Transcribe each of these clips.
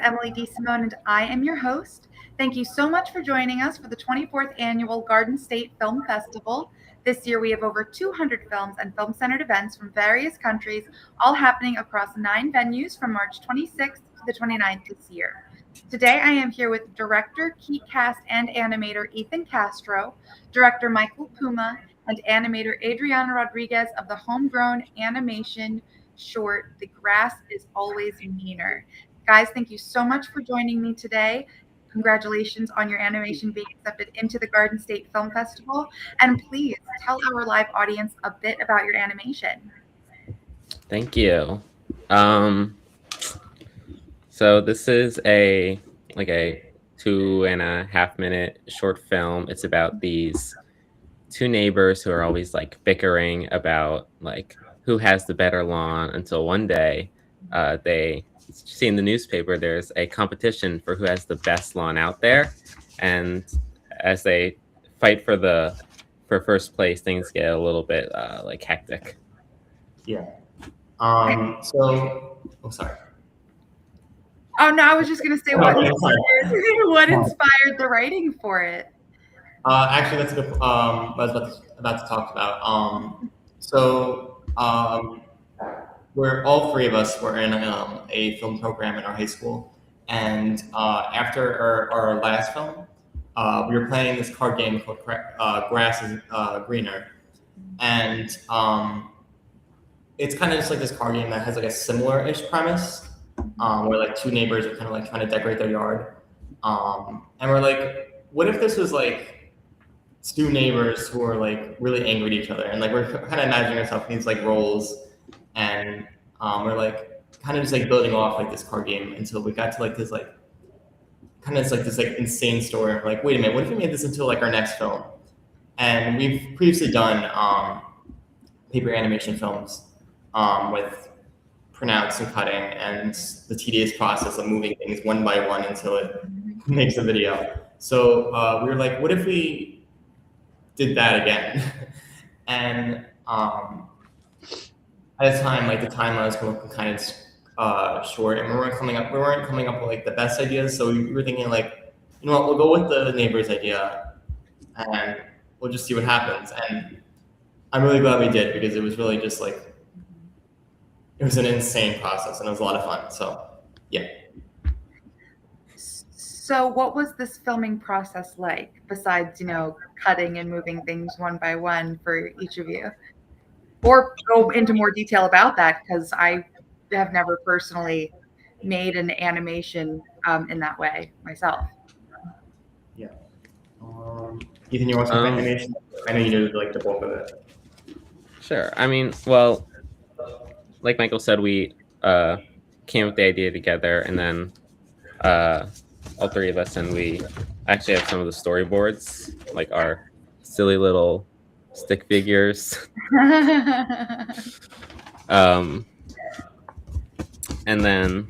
Emily DeSimone, and I am your host. Thank you so much for joining us for the 24th Annual Garden State Film Festival. This year we have over 200 films and film-centered events from various countries, all happening across 9 venues from March 26th to the 29th this year. Today I am here with director, key cast, and animator Ethan Castro, director Michael Puma, and animator Adriana Rodriguez of the homegrown animation short, The Grass is Always Meaner. Guys, thank you so much for joining me today. Congratulations on your animation being accepted into the Garden State Film Festival. And please tell our live audience a bit about your animation. Thank you. So this is a 2.5 minute short film. It's about these 2 neighbors who are always bickering about who has the better lawn, until one day they see in the newspaper there's a competition for who has the best lawn out there, and as they fight for first place, things get a little bit hectic. Yeah. Sorry. Oh no, I was just gonna say what inspired the writing for it. Actually, that's a good. I was about to talk about. We're all 3 of us were in a film program in our high school, and after our last film, we were playing this card game called Grass is Greener, and it's kind of just like this card game that has a similar-ish premise, where 2 neighbors are kind of trying to decorate their yard, and we're like, what if this was 2 neighbors who are really angry at each other, and we're kind of imagining ourselves in these roles, and we're kind of just building off this card game until we got to this insane story of wait a minute, what if we made this into our next film? And we've previously done paper animation films with printouts and cutting and the tedious process of moving things one by one until it makes a video. So we were like, what if we did that again? And at the time, the timeline was kind of short, and we weren't coming up with the best ideas. So we were thinking we'll go with the neighbor's idea, and we'll just see what happens. And I'm really glad we did, because it was really just it was an insane process, and it was a lot of fun. So yeah. So what was this filming process like, besides, cutting and moving things one by one for each of you? Or go into more detail about that, because I have never personally made an animation in that way myself. Yeah. Ethan, you want some animation? I know you do the bulk of it. Sure. I mean, well, like Michael said, we came with the idea together, and then all 3 of us, and we actually have some of the storyboards, our silly little stick figures. And then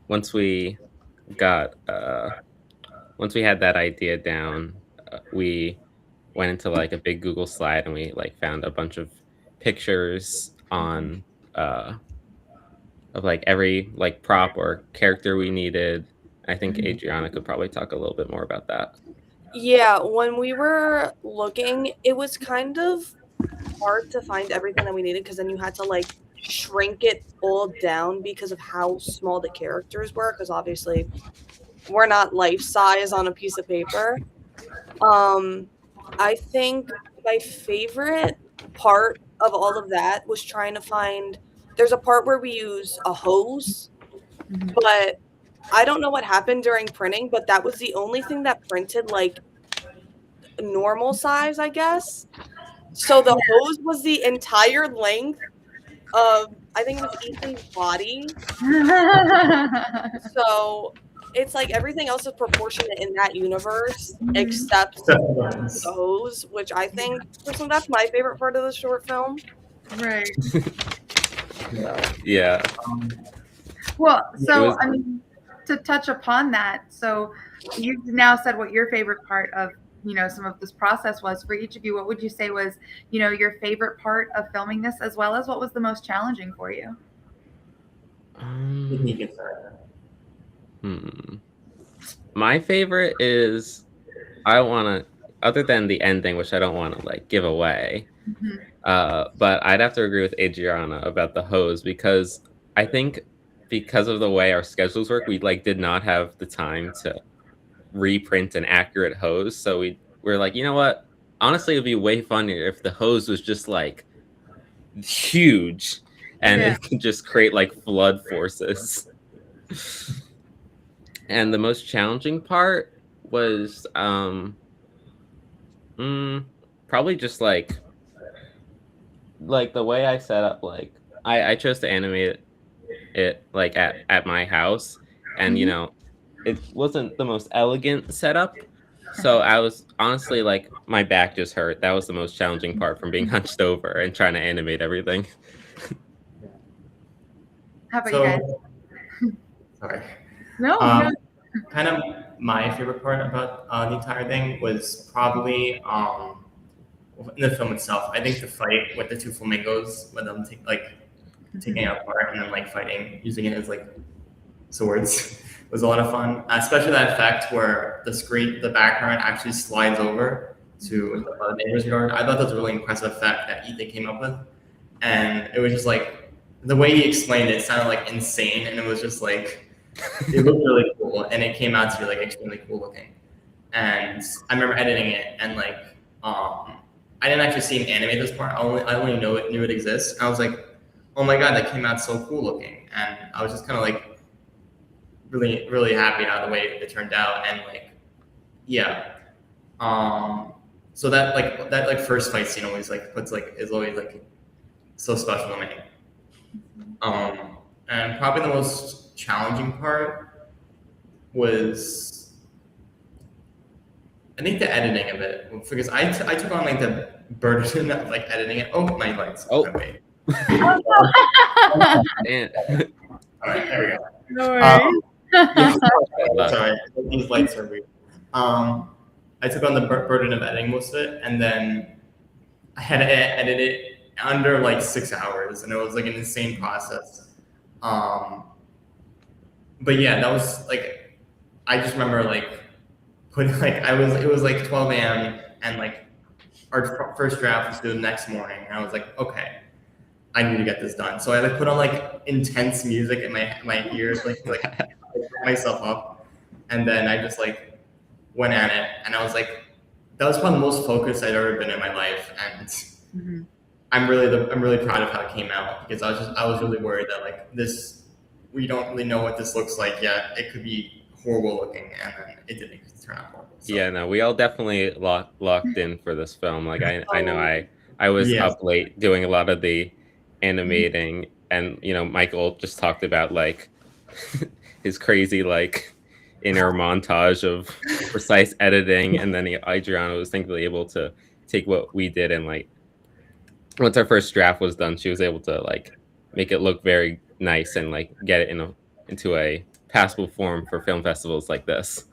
once we had that idea down, we went into a big Google slide, and we found a bunch of pictures on of every prop or character we needed. I think Adriana could probably talk a little bit more about that. Yeah, when we were looking, it was kind of hard to find everything that we needed, because then you had to shrink it all down because of how small the characters were, because obviously we're not life size on a piece of paper. I think my favorite part of all of that was trying to find, there's a part where we use a hose, but I don't know what happened during printing, but that was the only thing that printed normal size, I guess. So the hose was the entire length of, I think it was Ethan's body. So it's everything else is proportionate in that universe, except the hose, which I think personally that's my favorite part of the short film. Right. Yeah. Well, so I mean, to touch upon that, so you've now said what your favorite part of some of this process was. For each of you, what would you say was your favorite part of filming this, as well as what was the most challenging for you? My favorite is I don't want to, other than the ending, which I don't want to like give away. But I'd have to agree with Adriana about the hose because I think because of the way our schedules work, we like did not have the time to reprint an accurate hose. So we're like, you know what? Honestly, it'd be way funnier if the hose was just like huge and Yeah. it could just create like flood forces. And the most challenging part was probably just like the way I set up like I chose to animate it like at my house and you know it wasn't the most elegant setup. So I was honestly like my back just hurt. That was the most challenging part from being hunched over and trying to animate everything. How about you guys? Sorry. No, Kind of my favorite part about the entire thing was probably in the film itself. I think the fight with the two flamingos, with them taking it apart and then like fighting, using it as like swords, was a lot of fun. Especially that effect where the background actually slides over to the neighbor's yard. I thought that was a really impressive effect that Ethan came up with, and it was just like the way he explained it sounded like insane, and it was just like it looked really cool, and it came out to be like extremely cool looking. And I remember editing it, and like I didn't actually see him animate this part. I only knew it exists. And I was like, oh my god, that came out so cool looking, and I was just kind of like really really happy how the way it turned out, and like yeah. So that first fight scene always like is always like so special to me. And probably the most challenging part was I think the editing of it because I took on like the burden of like editing it. Oh, my lights. Oh. Wait. And All right, there we go. no worries. Sorry, these lights are weird. I took on the burden of editing most of it, and then I had to edit it under like 6 hours, and it was like an insane process. But yeah, that was like I just remember like putting like it was like 12 a.m. and like our first draft was due the next morning, and I was like, okay, I need to get this done. So I like put on like intense music in my ears, like myself up, and then I just like went at it, and I was like, that was probably the most focused I'd ever been in my life, and I'm really proud of how it came out because I was really worried that like we don't really know what this looks like yet. It could be horrible looking, and then it didn't turn out horrible. So. yeah, no, we all definitely locked in for this film. Like I know I was up late doing a lot of the animating, and you know Michael just talked about like his crazy like inner montage of precise editing, and then Adriana was thankfully able to take what we did and like once our first draft was done, she was able to like make it look very nice and like get it into a passable form for film festivals like this.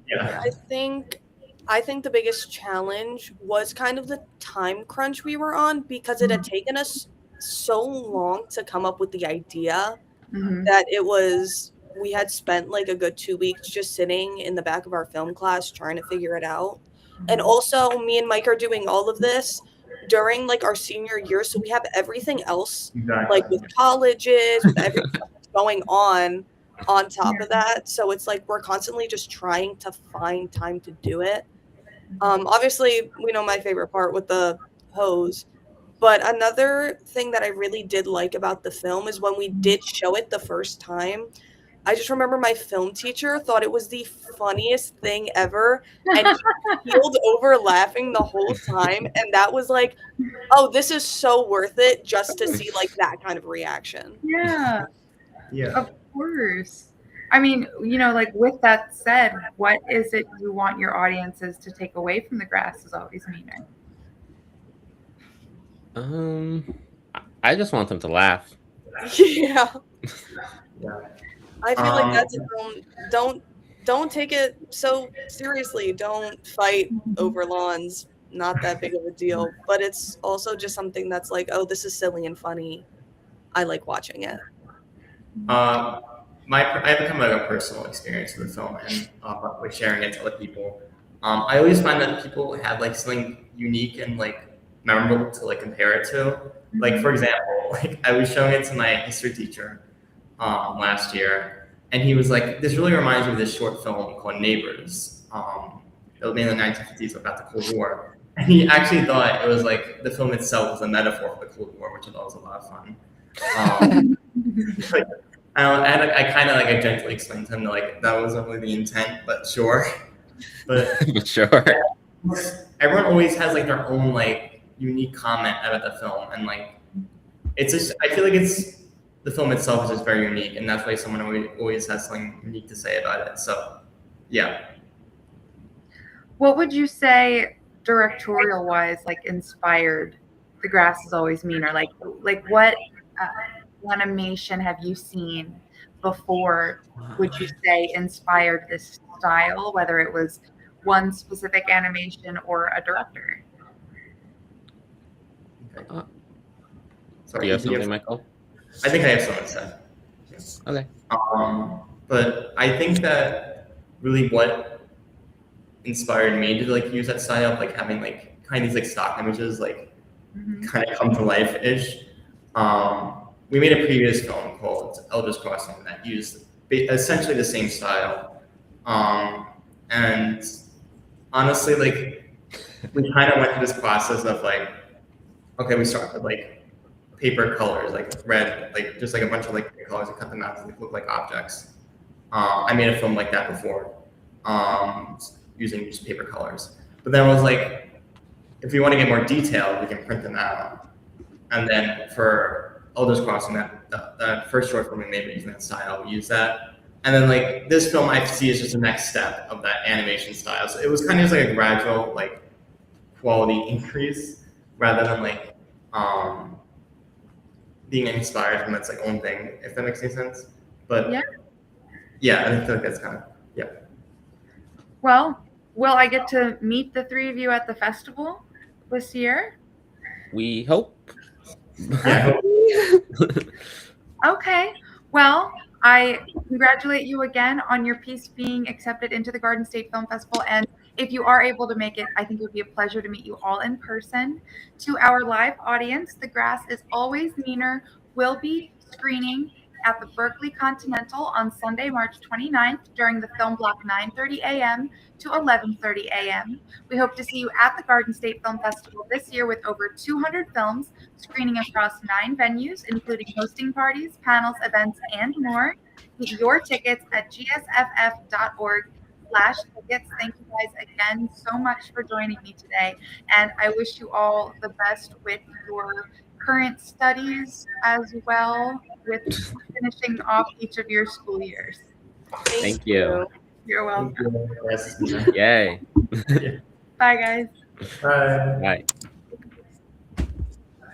Yeah. I think the biggest challenge was kind of the time crunch we were on because it had taken us so long to come up with the idea that we had spent like a good 2 weeks just sitting in the back of our film class trying to figure it out. And also me and Mike are doing all of this during like our senior year. So we have everything else like with colleges, with everything going on top of that. So it's like we're constantly just trying to find time to do it. Obviously, we know my favorite part with the hose. But another thing that I really did like about the film is when we did show it the first time, I just remember my film teacher thought it was the funniest thing ever, and he keeled over laughing the whole time, and that was like, oh, this is so worth it just to see like that kind of reaction. Yeah. Yeah. Of course. I mean, you know, like with that said, what is it you want your audiences to take away from The Grass Is Always Meaner? I just want them to laugh. Yeah. Yeah. I feel like that's a film. Don't take it so seriously. Don't fight over lawns. Not that big of a deal. But it's also just something that's like, oh, this is silly and funny. I like watching it. I have kind of like a personal experience with the film and with sharing it to other people. I always find that people have like something unique and like memorable to like compare it to. Like for example, like I was showing it to my history teacher last year, and he was like, "This really reminds me of this short film called Neighbors. It was made in the 1950s about the Cold War." And he actually thought it was like the film itself was a metaphor for the Cold War, which I thought was a lot of fun. Like, I kind of like I gently explained to him that like that wasn't really the intent, but sure. But Sure. everyone always has like their own like unique comment about the film, and like it's just I feel like it's the film itself is just very unique, and that's why someone always has something unique to say about it. So yeah. What would you say directorial wise like inspired The Grass Is Always Meaner? Like what animation have you seen before would you say inspired this style, whether it was one specific animation or a director? Okay. Do you have something, Michael? I think I have something to say. Okay. But I think that really what inspired me to like use that style of like having like kind of these like stock images like kind of come to life ish. We made a previous film called Elder's Crossing that used essentially the same style. And honestly, like we kind of went through this process of like, okay, we start with like paper colors, like red, like just like a bunch of like colors and cut them out to like, look like objects. I made a film like that before, using just paper colors. But then I was like, if you want to get more detailed, we can print them out. And then for Elder's Crossing, that first short film we made using that style, we used that. And then like this film I see is just the next step of that animation style. So it was kind of just like a gradual like quality increase rather than like being inspired from its like own thing, if that makes any sense. But yeah, I feel like that's kind of Well, will I get to meet the three of you at the festival this year? We hope. Yeah. Okay. Well, I congratulate you again on your piece being accepted into the Garden State Film Festival. And if you are able to make it, I think it would be a pleasure to meet you all in person. To our live audience, The Grass Is Always Meaner will be screening at the Berkeley Continental on Sunday, March 29th during the film block 9:30 a.m. to 11:30 a.m. We hope to see you at the Garden State Film Festival this year with over 200 films screening across 9 venues, including hosting parties, panels, events, and more. Get your tickets at gsff.org/tickets. Thank you guys again so much for joining me today, and I wish you all the best with your current studies as well with finishing off each of your school years. Thank you. You're welcome. Yes. Yay. Bye, guys. Bye. Bye.